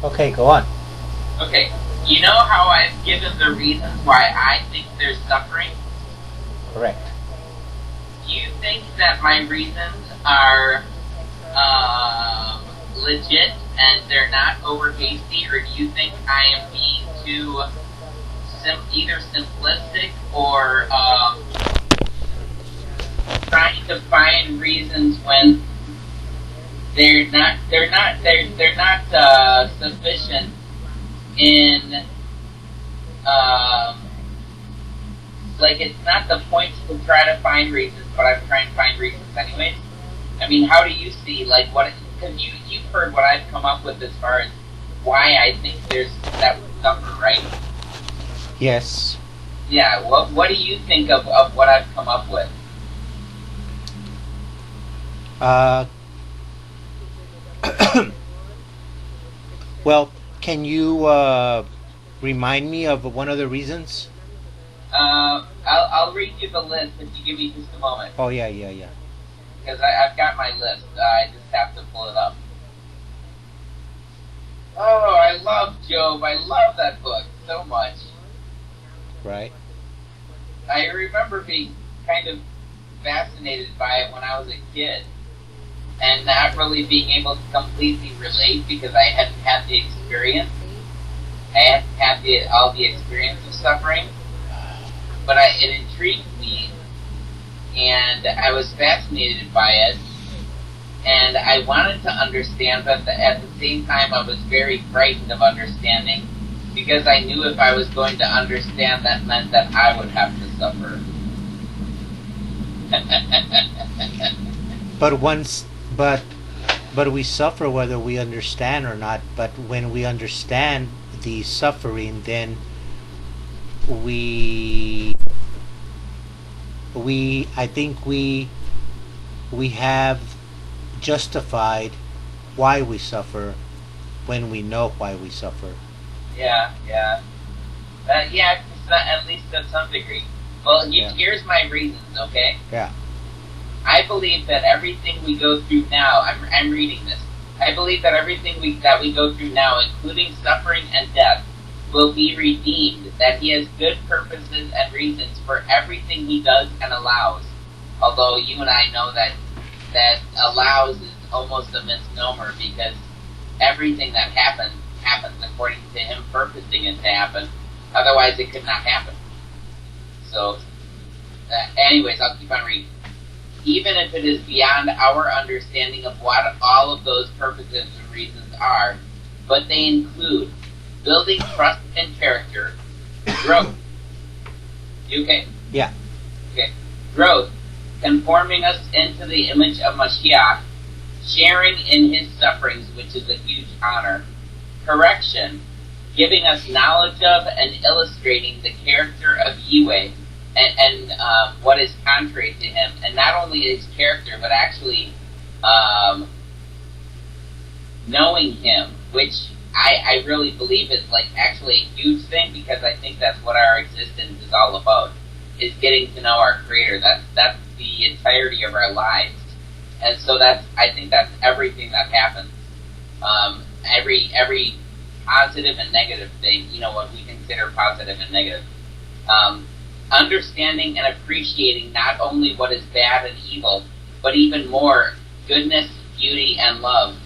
Okay, go on. Okay, you know how I've given the reasons why I think there's suffering? Correct. Do you think that my reasons are legit and they're not over hasty, or do you think I am being too either simplistic or trying to find reasons when they're not sufficient in like it's not the point to try to find reasons, but I'm trying to find reasons anyways. I mean, how do you see like what? Because you've heard what I've come up with as far as why I think there's that would suffer, right? Yes. Yeah. What do you think of what I've come up with? Well, can you remind me of one of the reasons? I'll read you the list if you give me just a moment. Oh, yeah. Because I've got my list. I just have to pull it up. Oh, I love Job. I love that book so much. Right. I remember being kind of fascinated by it when I was a kid, and not really being able to completely relate because I hadn't had the experience. I hadn't had all the experience of suffering, but it intrigued me, and I was fascinated by it, and I wanted to understand, but at the same time I was very frightened of understanding, because I knew if I was going to understand, that meant that I would have to suffer. But we suffer whether we understand or not. But when we understand the suffering, then I think we have justified why we suffer when we know why we suffer. Yeah. At least to some degree. Well, here's my reasons, okay? Yeah. I believe that everything we go through now, I'm reading this, I believe that everything that we go through now, including suffering and death, will be redeemed, that he has good purposes and reasons for everything he does and allows. Although you and I know that allows is almost a misnomer, because everything that happens according to him purposing it to happen. Otherwise it could not happen. So, anyways, I'll keep on reading. Even if it is beyond our understanding of what all of those purposes and reasons are, but they include building trust and character, growth. You okay? Yeah. Okay. Growth, conforming us into the image of Mashiach, sharing in his sufferings, which is a huge honor. Correction, giving us knowledge of and illustrating the character of Yahweh, and what is contrary to him, and not only his character, but actually knowing him, which I really believe is like actually a huge thing, because I think that's what our existence is all about, is getting to know our Creator. That's the entirety of our lives, and so I think that's everything that happens. Every positive and negative thing, what we consider positive and negative. Understanding and appreciating not only what is bad and evil, but even more goodness, beauty, and love.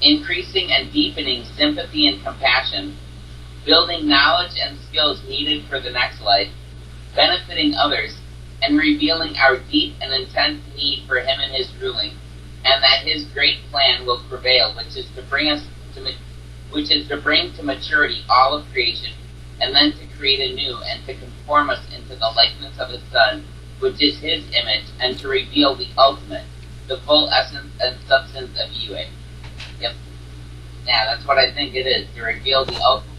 Increasing and deepening sympathy and compassion. Building knowledge and skills needed for the next life. Benefiting others, and revealing our deep and intense need for him and his ruling, and that his great plan will prevail, which is to bring to maturity all of creation, and then to create anew and to conform us into the likeness of his Son, which is his image, and to reveal the ultimate, the full essence and substance of Yahweh. Yep. Yeah, that's what I think it is, to reveal the ultimate.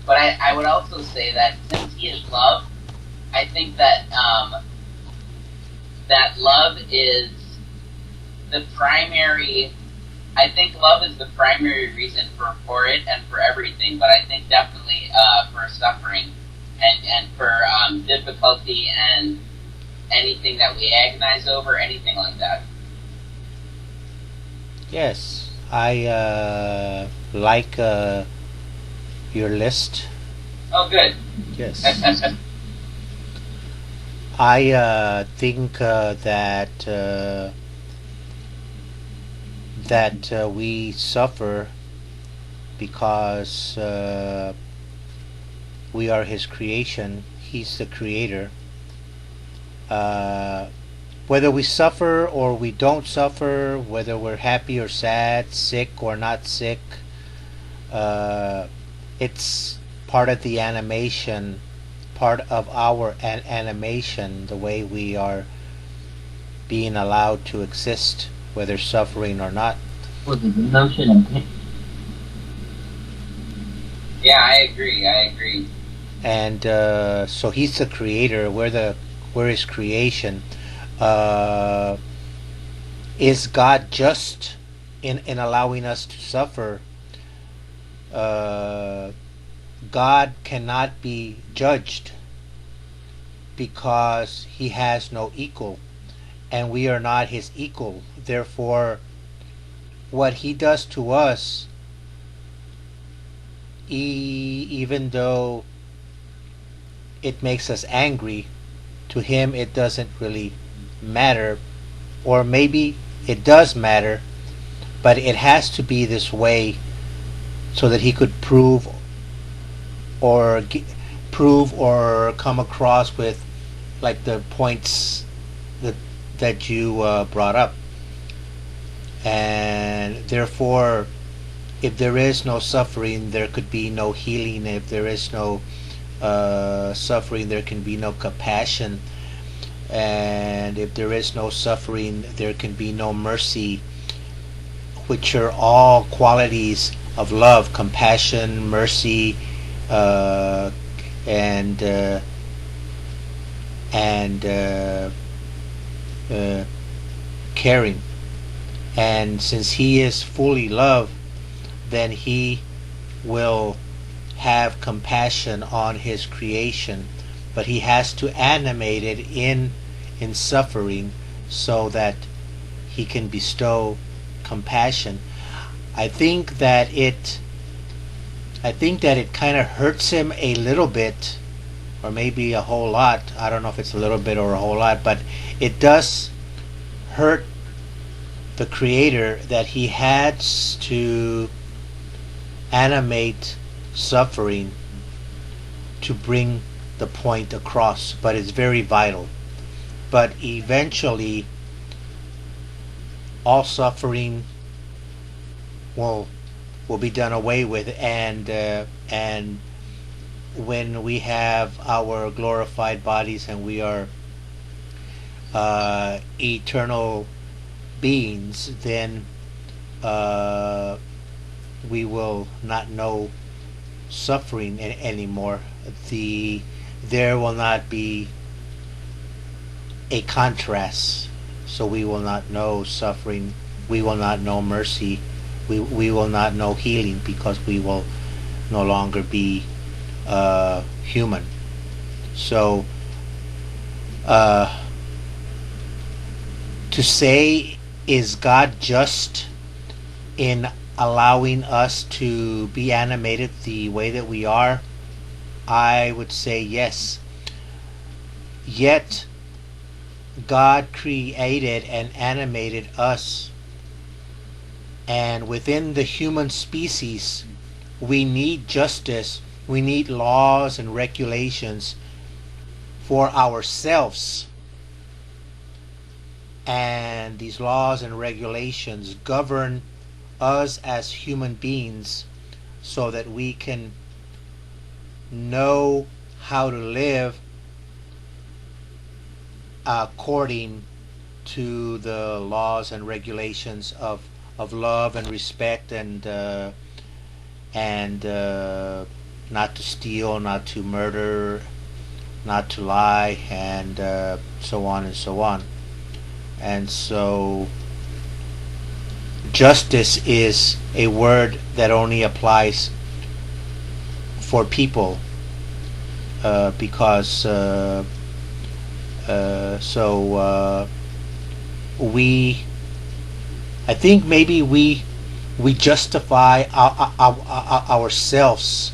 But I would also say that since he is love, I think that that love is the primary. I think love is the primary reason for it and for everything, but I think definitely for suffering and for difficulty and anything that we agonize over, anything like that. Yes, I like your list. Oh, good. Yes. I think that we suffer because we are His creation. He's the creator. Uh, whether we suffer or we don't suffer, whether we're happy or sad, sick or not sick, uh, it's part of the animation, part of our animation, the way we are being allowed to exist, whether suffering or not. Was it the notion of? Yeah, I agree. And so He's the creator. We're His creation. Uh, is God just in allowing us to suffer? God cannot be judged because He has no equal, and we are not His equal. Therefore, what He does to us, even though it makes us angry, to Him it doesn't really matter. Or maybe it does matter, but it has to be this way so that He could prove or come across with, like, the points that you brought up. And therefore, if there is no suffering, there could be no healing. If there is no suffering, there can be no compassion. And if there is no suffering, there can be no mercy, which are all qualities of love: compassion, mercy, and caring. And since He is fully love, then He will have compassion on His creation, but He has to animate it in suffering so that He can bestow compassion. I think that it kind of hurts Him a little bit, or maybe a whole lot. I don't know if it's a little bit or a whole lot, but it does hurt the Creator that He has to animate suffering to bring the point across, but it's very vital. But eventually, all suffering will be done away with, and when we have our glorified bodies and we are eternal beings, then we will not know suffering anymore. There will not be a contrast, so we will not know suffering, we will not know mercy, we will not know healing, because we will no longer be human. So to say, is God just in allowing us to be animated the way that we are? I would say yes. Yet God created and animated us, and within the human species we need justice, we need laws and regulations for ourselves. And these laws and regulations govern us as human beings so that we can know how to live according to the laws and regulations of love and respect, and not to steal, not to murder, not to lie, and so on and so on. And so justice is a word that only applies for people, because I think maybe we we justify ourselves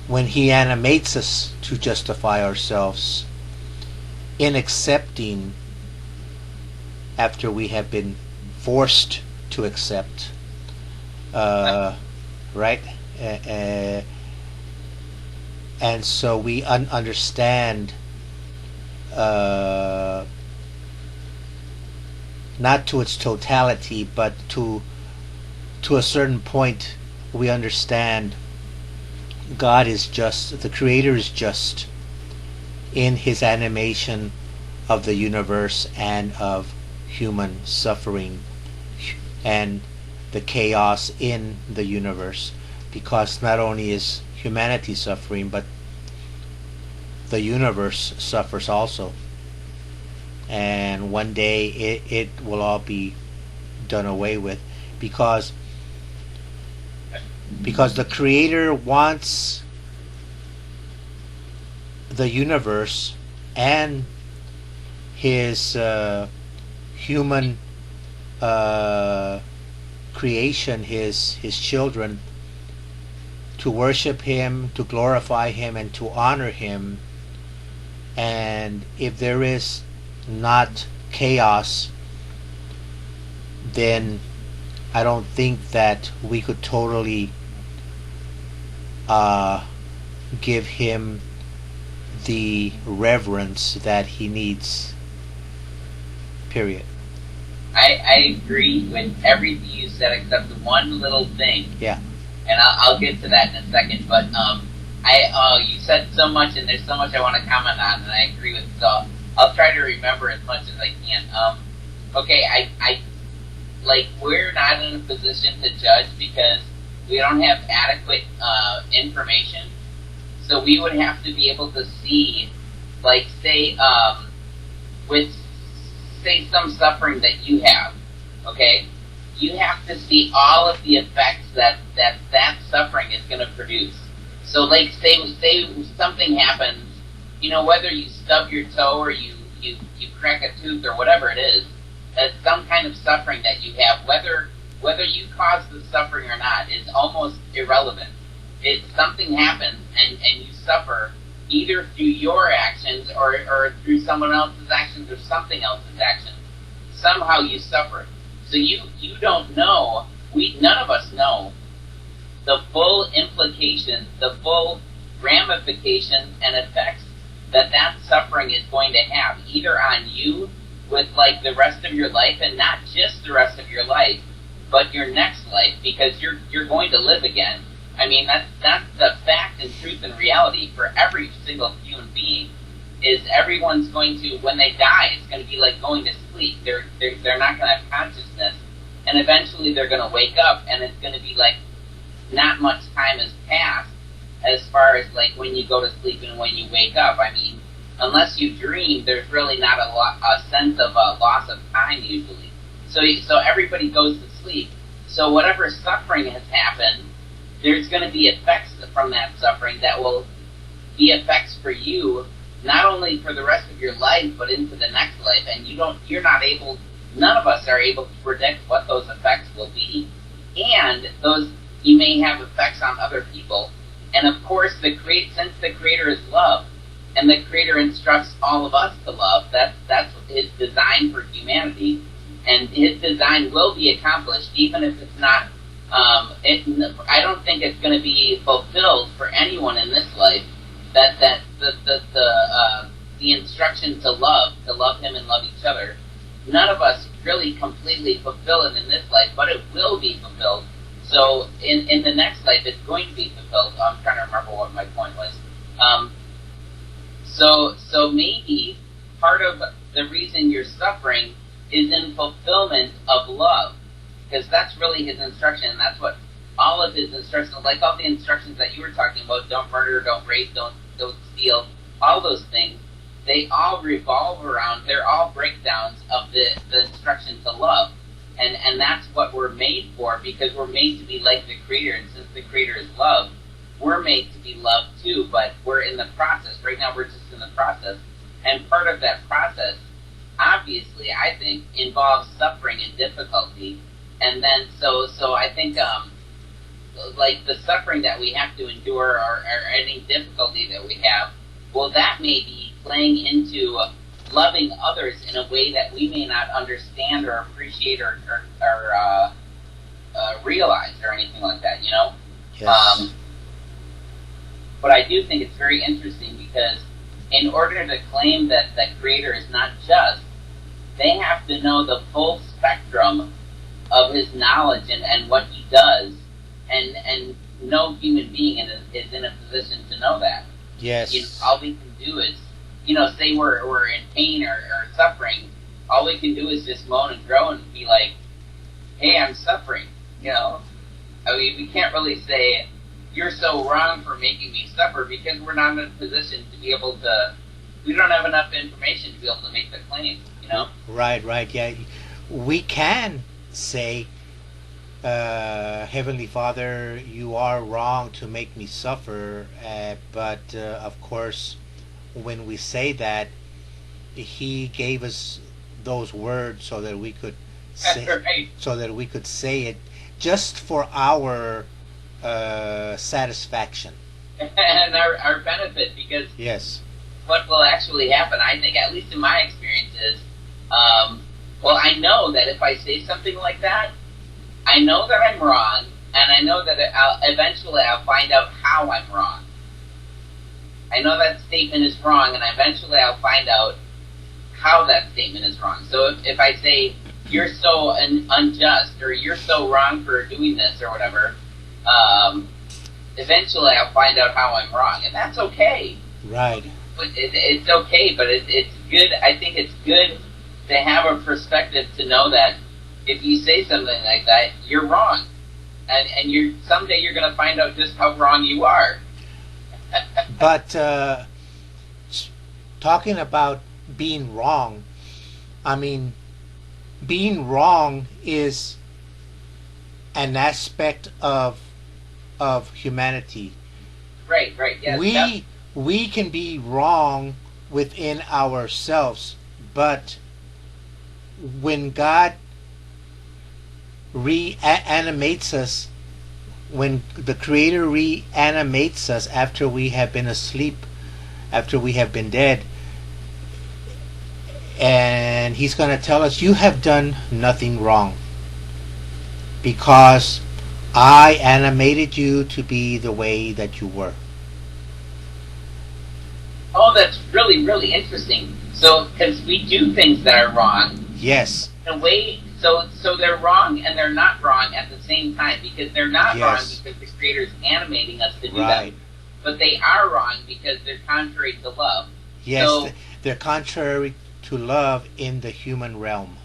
when He animates us to justify ourselves in accepting after we have been forced to accept, right? Uh, and so we understand, uh, not to its totality, but to a certain point, we understand God is just, the Creator is just in His animation of the universe and of human suffering and the chaos in the universe, because not only is humanity suffering, but the universe suffers also, and one day it will all be done away with, because the Creator wants the universe and His human creation, his children, to worship Him, to glorify Him, and to honor Him. And if there is not chaos, then I don't think that we could totally give Him the reverence that He needs. Period. I agree with everything you said except one little thing. Yeah. And I'll get to that in a second. But you said so much, and there's so much I want to comment on, and I agree with. So I'll try to remember as much as I can. Okay, I like, we're not in a position to judge because we don't have adequate information. So we would have to be able to see, like, say, with, say, some suffering that you have, okay? You have to see all of the effects that suffering is going to produce. So, like, say something happens, you know, whether you stub your toe or you crack a tooth or whatever it is, that's some kind of suffering that you have. Whether you caused the suffering or not is almost irrelevant. Something happens and you suffer either through your actions or through someone else's actions or something else's actions. Somehow you suffer. So you don't know, none of us know the full implications, the full ramifications and effects that suffering is going to have, either on you with, like, the rest of your life, and not just the rest of your life, but your next life, because you're going to live again. I mean, that's the fact and truth and reality for every single human being, is everyone's going to, when they die, it's going to be like going to sleep. They're not going to have consciousness, and eventually they're going to wake up, and it's going to be like not much time has passed as far as, like, when you go to sleep and when you wake up. I mean, unless you dream, there's really not a sense of loss of time usually. So everybody goes to sleep. So whatever suffering has happened, there's going to be effects from that suffering that will be effects for you, not only for the rest of your life, but into the next life. And none of us are able to predict what those effects will be. And you may have effects on other people. And of course, since the Creator is love, and the Creator instructs all of us to love, that's His design for humanity, and His design will be accomplished, even if it's not. I don't think it's going to be fulfilled for anyone in this life. That the instruction to love Him and love each other. None of us really completely fulfill it in this life, but it will be fulfilled. So in the next life, it's going to be fulfilled. I'm trying to remember what my point was. So maybe part of the reason you're suffering is in fulfillment of love, because that's really His instruction, and that's what all of His instructions, like all the instructions that you were talking about, don't murder, don't rape, don't steal, all those things, they all revolve around, they're all breakdowns of the instruction to love. And that's what we're made for, because we're made to be like the Creator, and since the Creator is love, we're made to be loved too, but we're in the process. Right now we're just in the process. And part of that process obviously, I think, involves suffering and difficulty. And then, so I think, like the suffering that we have to endure or any difficulty that we have, well, that may be playing into loving others in a way that we may not understand or appreciate or realize or anything like that, you know? Yes. But I do think it's very interesting because in order to claim that the Creator is not just, they have to know the full spectrum of His knowledge and what He does, and no human being is in a position to know that. Yes. You know, all we can do is, say we're in pain or suffering, all we can do is just moan and groan and be like, hey, I'm suffering, I mean, we can't really say, you're so wrong for making me suffer, because we're not in a position to be able to, we don't have enough information to be able to make the claim, Right, yeah. We can say, Heavenly Father, you are wrong to make me suffer, but of course, when we say that, He gave us those words so that we could say, right. so that we could say it just for our satisfaction. And our benefit, because Yes. what will actually happen, I think, at least in my experience, is, well, I know that if I say something like that, I know that I'm wrong, and I know that eventually I'll find out how I'm wrong. I know that statement is wrong, and eventually I'll find out how that statement is wrong. So if I say, you're so unjust, or you're so wrong for doing this, or whatever, eventually I'll find out how I'm wrong, and that's okay. Right. But it's okay, but it's good. I think it's good to have a perspective to know that if you say something like that, you're wrong, and someday you're going to find out just how wrong you are. But talking about being wrong, I mean, being wrong is an aspect of humanity. Right. Yes. We can be wrong within ourselves, but when God reanimates us, when the Creator reanimates us after we have been asleep, after we have been dead, and He's going to tell us, you have done nothing wrong, because I animated you to be the way that you were. Oh, that's really, really interesting. So, because we do things that are wrong. Yes. In a way, so they're wrong and they're not wrong at the same time, because they're not wrong because the Creator's animating us to do Right. that. But they are wrong because they're contrary to love. Yes, So, they're contrary to love in the human realm.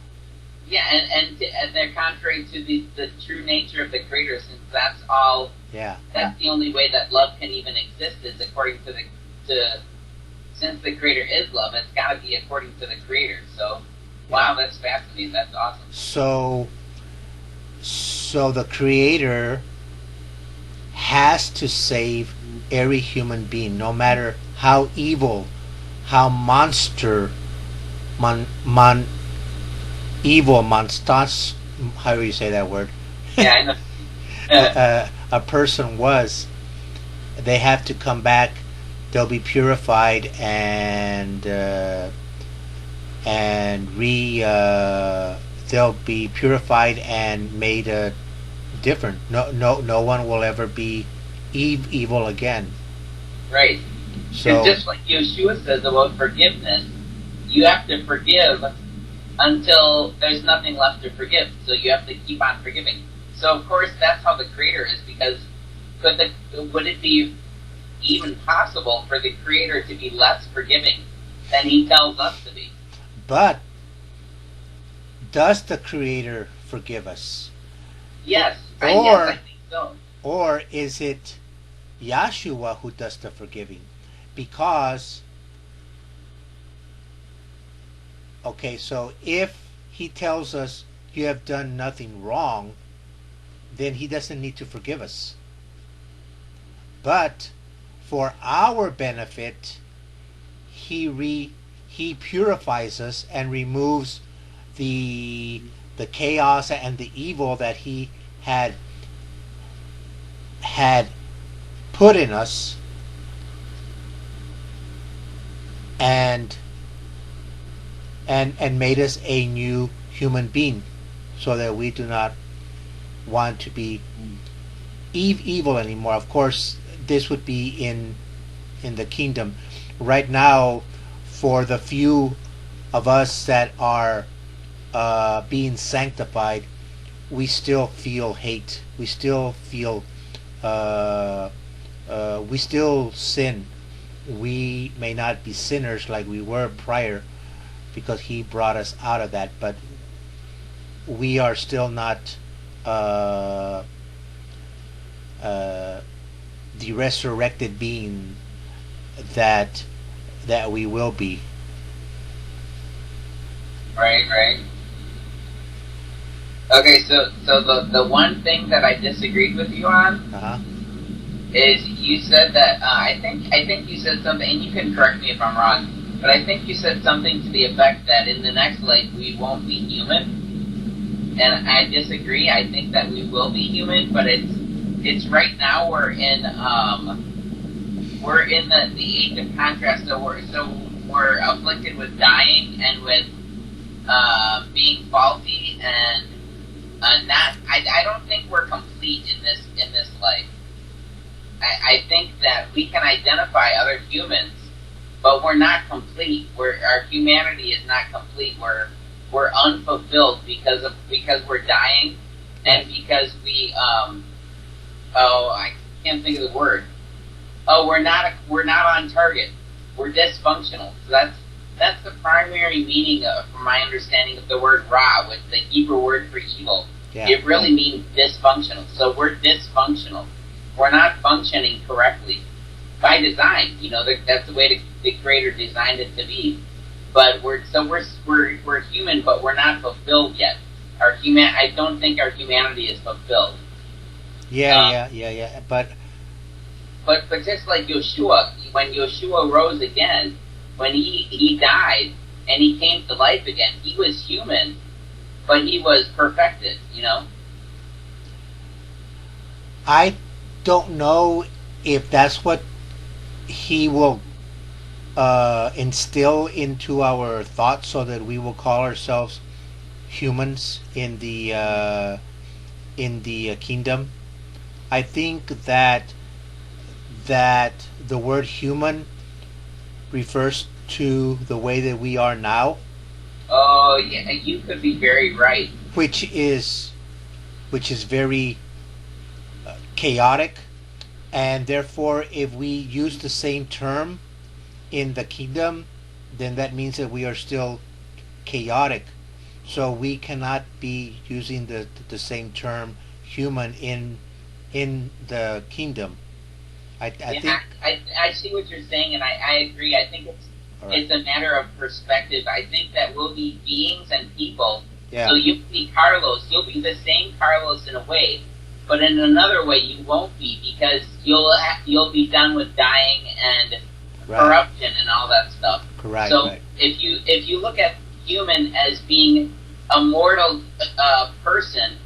yeah, and they're contrary to the true nature of the Creator, since that's all. Yeah. That's the only way that love can even exist, is according to since the Creator is love, it's got to be according to the Creator. So, wow, that's fascinating. That's awesome. So the Creator has to save every human being, no matter how evil, how evil, monstrous, how do you say that word? Yeah, I know. A person was. They have to come back. They'll be purified and they'll be purified and made different. No one will ever be evil again. Right. So It's just like Yeshua says about forgiveness. You have to forgive until there's nothing left to forgive. So you have to keep on forgiving. So of course that's how the Creator is, because would it be even possible for the Creator to be less forgiving than He tells us to be? but does the Creator forgive us? Yes. Or I think so. Or is it Yahshua who does the forgiving? Because, okay, so if He tells us you have done nothing wrong, then He doesn't need to forgive us. But for our benefit, He he purifies us and removes the chaos and the evil that he had had put in us, and and made us a new human being, so that we do not want to be evil anymore. Of course, this would be in the kingdom. Right now, for the few of us that are being sanctified, we still feel hate. We still feel. We still sin. We may not be sinners like we were prior, because He brought us out of that, but we are still not the resurrected being that we will be. Right, right. Okay, so the one thing that I disagreed with you on Uh-huh. is you said that I think you said something, and you can correct me if I'm wrong, but I think you said something to the effect that in the next life we won't be human, and I disagree. I think that we will be human, but it's right now we're in the age of contrast, so we're afflicted with dying and with being faulty and not. I don't think we're complete in this life. I think that we can identify other humans, but we're not complete. Our humanity is not complete. We're unfulfilled because we're dying, and because we I can't think of the word. Oh, we're not on target. We're dysfunctional. So that's the primary meaning of, from my understanding of the word ra, which the Hebrew word for evil. Yeah. It really means dysfunctional. So we're dysfunctional. We're not functioning correctly by design. That's the way the Creator designed it to be. But we're human, but we're not fulfilled yet. I don't think our humanity is fulfilled. Yeah. But just like Yeshua, when Yeshua rose again, when he died and he came to life again, he was human, but he was perfected. I don't know if that's what He will instill into our thoughts, so that we will call ourselves humans in the kingdom. I think that the word human refers to the way that we are now, Oh, yeah, you could be very right. which is very chaotic, and therefore, if we use the same term in the kingdom, then that means that we are still chaotic. So we cannot be using the same term human in the kingdom. I think. I see what you're saying, and I agree. I think it's a matter of perspective. I think that we'll be beings and people. Yeah. So you'll be Carlos. You'll be the same Carlos in a way, but in another way you won't be, because you'll be done with dying and corruption and all that stuff. Correct. So right. if you look at human as being a mortal person,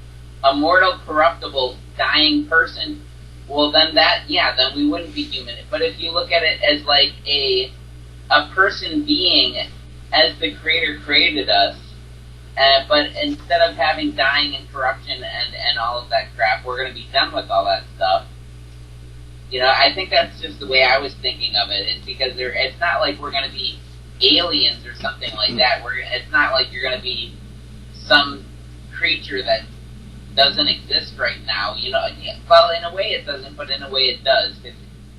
a mortal, corruptible, dying person, well then then we wouldn't be human. But if you look at it as like a person being as the Creator created us, but instead of having dying and corruption and all of that crap, we're going to be done with all that stuff. I think that's just the way I was thinking of it. It's because it's not like we're going to be aliens or something like that. It's not like you're going to be some creature that doesn't exist right now. Well, in a way it doesn't, but in a way it does.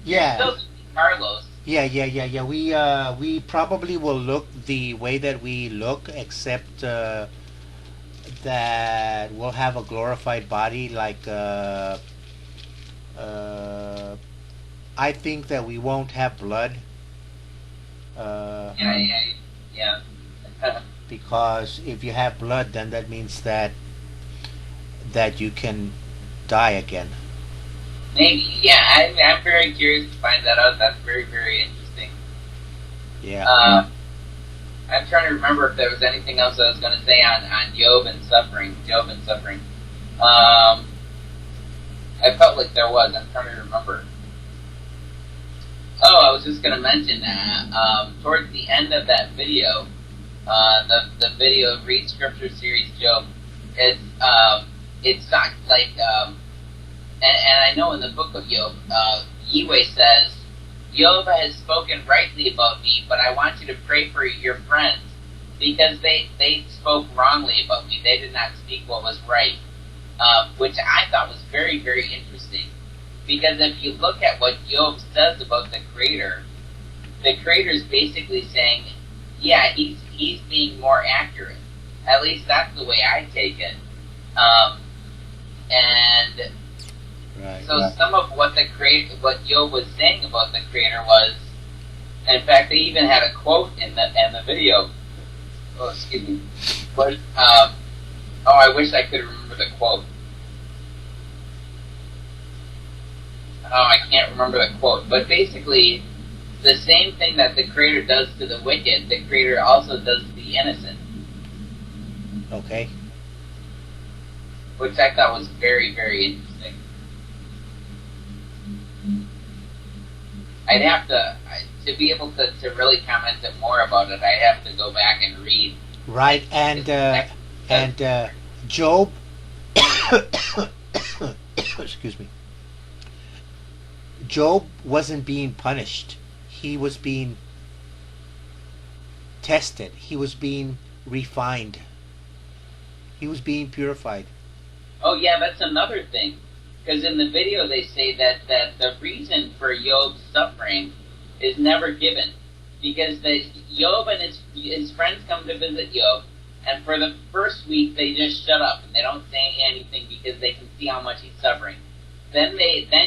Yeah. Still Carlos. Yeah. We probably will look the way that we look, except that we'll have a glorified body. Like I think that we won't have blood. Yeah. Because if you have blood, then that means that you can die again. Maybe, yeah. I'm very curious to find that out. That's very, very interesting. Yeah. I'm trying to remember if there was anything else I was going to say on Job and suffering. I felt like there was. I'm trying to remember. Oh, I was just going to mention that towards the end of that video, the video of Read Scripture series Job, it's not like, and I know in the book of Job, Yahweh says, Job has spoken rightly about me, but I want you to pray for your friends, because they spoke wrongly about me. They did not speak what was right, which I thought was very, very interesting. Because if you look at what Job says about the Creator is basically saying, yeah, he's being more accurate. At least that's the way I take it. And Right. so some of what what Job was saying about the Creator was, in fact, they even had a quote in the video. Oh, excuse me. But I wish I could remember the quote. Oh, I can't remember the quote. But basically, the same thing that the Creator does to the wicked, the Creator also does to the innocent. Okay. Which I thought was very, very interesting. I'd have to be able to really comment more about it, I have to go back and read. Right, and Job, excuse me, Job wasn't being punished. He was being tested. He was being refined. He was being purified. Oh yeah, that's another thing. Because in the video they say that the reason for Job's suffering is never given. Because Job and his friends come to visit Job, and for the first week they just shut up and they don't say anything because they can see how much he's suffering. Then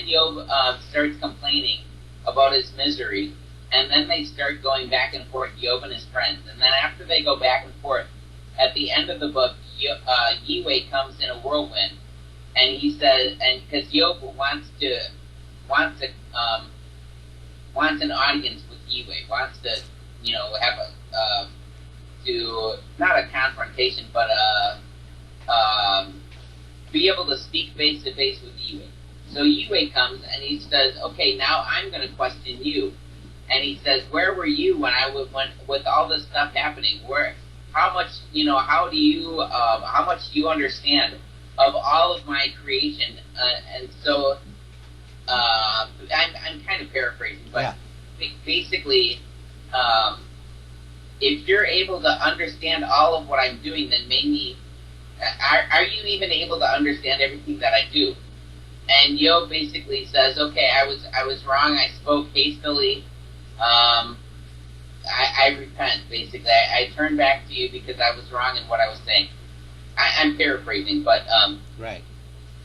Job starts complaining about his misery, and then they start going back and forth, Job and his friends. And then after they go back and forth, at the end of the book, Yahweh comes in a whirlwind, and he says, and because Job wants an audience with Yahweh, wants to, have not a confrontation, but be able to speak face to face with Yahweh. So Yahweh comes and he says, okay, now I'm going to question you. And he says, where were you when with all this stuff happening? How much do you understand of all of my creation? And so, I'm kind of paraphrasing, but basically, if you're able to understand all of what I'm doing, then maybe, are you even able to understand everything that I do? And Job basically says, okay, I was wrong, I spoke hastily, I repent, basically. I turn back to you because I was wrong in what I was saying. I'm paraphrasing, but right.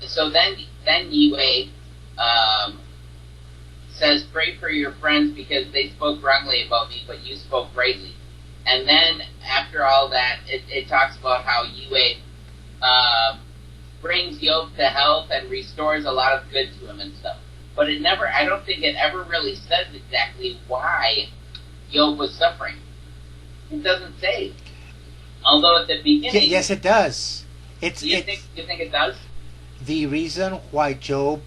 So then Yahweh says, pray for your friends because they spoke wrongly about me, but you spoke rightly. And then after all that, it talks about how Yahweh brings Job to health and restores a lot of good to him and stuff. But I don't think it ever really says exactly why Job was suffering. It doesn't say. Although at the beginning... Yes, it does. You think it does? The reason why God,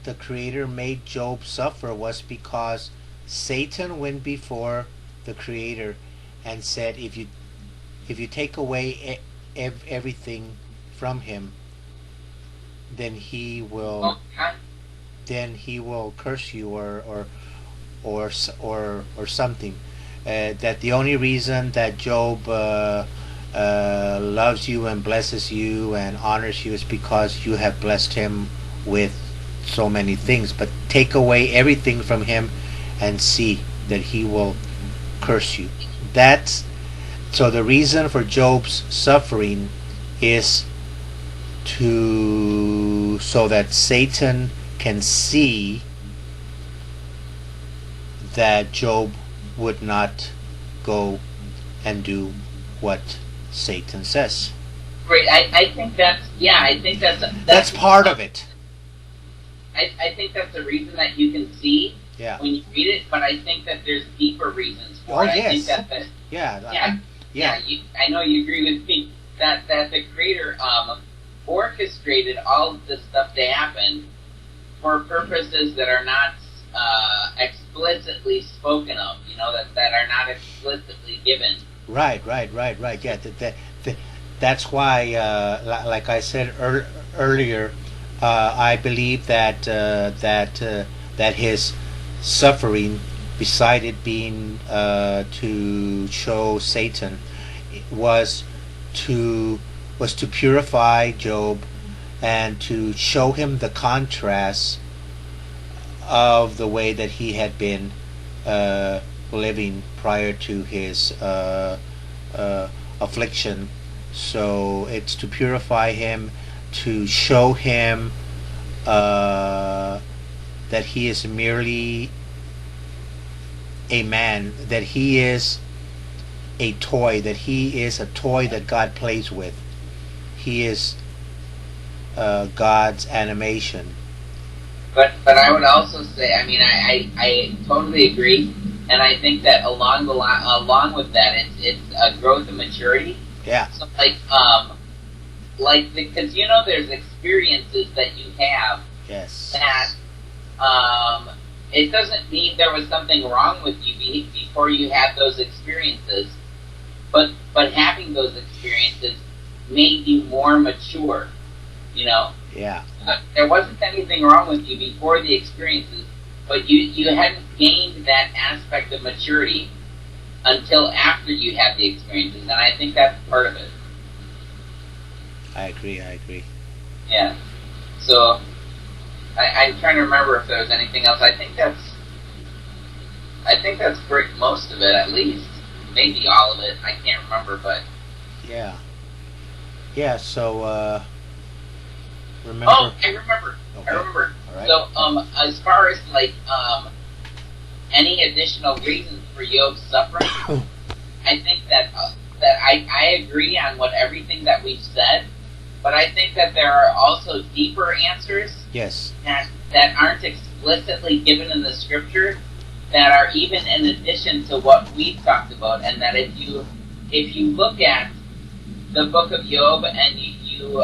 the Creator, made Job suffer was because Satan went before the Creator and said, if you take away everything from him, then he will curse you or something. That the only reason that Job loves you and blesses you and honors you is because you have blessed him with so many things. But take away everything from him and see that he will curse you. So the reason for Job's suffering is so that Satan can see that Job would not go and do what Satan says. Great. I think that's part of it. I think that's the reason that you can see Yeah. when you read it, but I think that there's deeper reasons Oh for it. I think yes. that the, Yeah. yeah, Yeah. I know you agree with me that the creator orchestrated all of this stuff to happen for purposes that are not explicitly spoken of. You know, that are not explicitly given. Right. Right. Right. Right. Yeah. That's why, like I said earlier, I believe that his suffering, beside it being to show Satan, was to was to purify Job and to show him the contrast of the way that he had been uh, living prior to his affliction. So it's to purify him, to show him that he is merely a man, that he is a toy, that he is a toy that God plays with. He is God's animation. But I would also say, I mean, I totally agree, and I think that along with that, it's a growth and maturity. Yeah. So because you know, there's experiences that you have Yes. that it doesn't mean there was something wrong with you before you had those experiences, but having those experiences made you more mature. You know. Yeah. There wasn't anything wrong with you before the experiences, but you hadn't gained that aspect of maturity until after you had the experiences, and I think that's part of it. I agree. I agree. Yeah. So I'm trying to remember if there was anything else. I think that's most of it, at least. Maybe all of it. I can't remember, but Yeah. Yeah. So remember. oh, I remember. Okay. I remember. All right. So as far as any additional reasons for Job's suffering, I think that I agree on everything that we've said, but I think that there are also deeper answers Yes. that aren't explicitly given in the scripture, that are even in addition to what we've talked about, and that if you look at the book of Job and you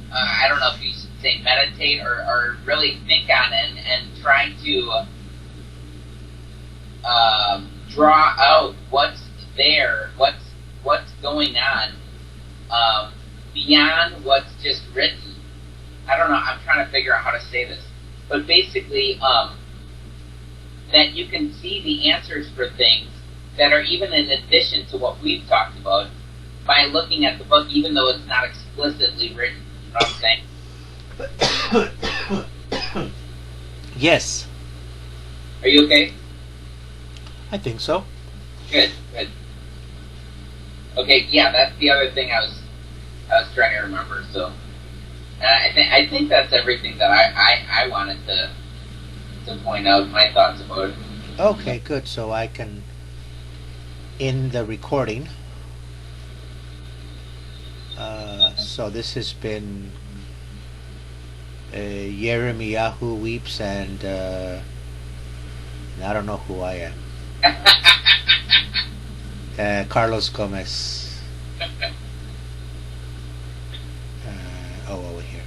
I don't know if you should say meditate or really think on it and try to draw out what's there, what's going on beyond what's just written. I don't know. I'm trying to figure out how to say this, but basically, that you can see the answers for things that are even in addition to what we've talked about by looking at the book, even though it's not explicitly written. You know what I'm saying? Yes. Are you okay? I think so. Good. Okay, yeah, that's the other thing I was trying to remember. So, I think that's everything that I wanted to point out my thoughts about it. Okay. Good. So I can, in the recording. So this has been YirmeyahuWeeps, and I don't know who I am. Carlos Gomez. Over here.